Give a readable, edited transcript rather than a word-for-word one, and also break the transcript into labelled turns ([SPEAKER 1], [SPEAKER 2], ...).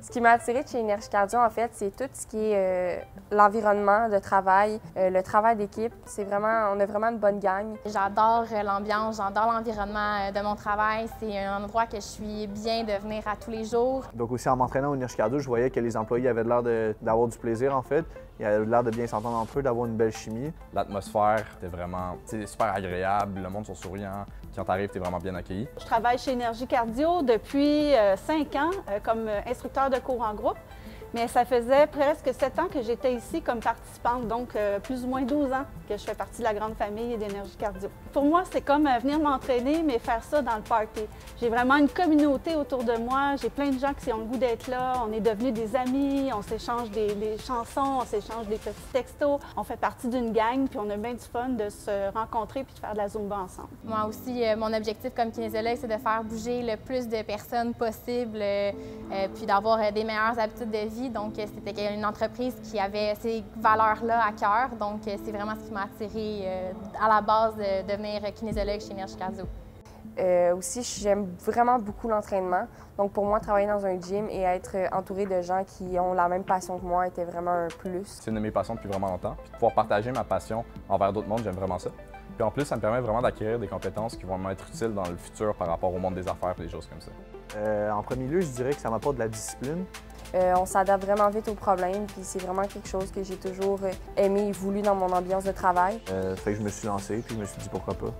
[SPEAKER 1] Ce qui m'a attirée de chez Énergie Cardio, en fait, c'est tout ce qui est l'environnement de travail, le travail d'équipe. On a vraiment une bonne gang.
[SPEAKER 2] J'adore l'ambiance, j'adore l'environnement de mon travail. C'est un endroit que je suis bien de venir à tous les jours.
[SPEAKER 3] Donc aussi, en m'entraînant au Énergie Cardio, je voyais que les employés avaient l'air d'avoir du plaisir, en fait. Ils avaient l'air de bien s'entendre entre eux, d'avoir une belle chimie.
[SPEAKER 4] L'atmosphère était vraiment super agréable, le monde sont souriants. Quand tu arrives, tu es vraiment bien accueilli.
[SPEAKER 5] Je travaille chez Énergie Cardio depuis 5 ans comme instructeur de cours en groupe. Mais ça faisait presque 7 ans que j'étais ici comme participante, donc plus ou moins 12 ans que je fais partie de la grande famille d'Énergie Cardio. Pour moi, c'est comme venir m'entraîner, mais faire ça dans le party. J'ai vraiment une communauté autour de moi, j'ai plein de gens qui ont le goût d'être là, on est devenus des amis, on s'échange des chansons, on s'échange des petits textos. On fait partie d'une gang, puis on a bien du fun de se rencontrer puis de faire de la Zumba ensemble.
[SPEAKER 2] Moi aussi, mon objectif comme kinésiologue, c'est de faire bouger le plus de personnes possible, puis d'avoir des meilleures habitudes de vie. Donc, c'était une entreprise qui avait ces valeurs-là à cœur. Donc, c'est vraiment ce qui m'a attirée à la base de devenir kinésiologue chez Énergie Cardio.
[SPEAKER 1] Aussi, j'aime vraiment beaucoup l'entraînement. Donc, pour moi, travailler dans un gym et être entouré de gens qui ont la même passion que moi était vraiment un plus.
[SPEAKER 4] C'est une de mes passions depuis vraiment longtemps. Puis de pouvoir partager ma passion envers d'autres mondes, j'aime vraiment ça. Puis en plus, ça me permet vraiment d'acquérir des compétences qui vont m'être utiles dans le futur par rapport au monde des affaires et des choses comme ça.
[SPEAKER 3] En premier lieu, je dirais que ça m'apporte de la discipline.
[SPEAKER 1] On s'adapte vraiment vite aux problèmes, puis c'est vraiment quelque chose que j'ai toujours aimé et voulu dans mon ambiance de travail.
[SPEAKER 3] Fait que je me suis lancé, puis je me suis dit pourquoi pas.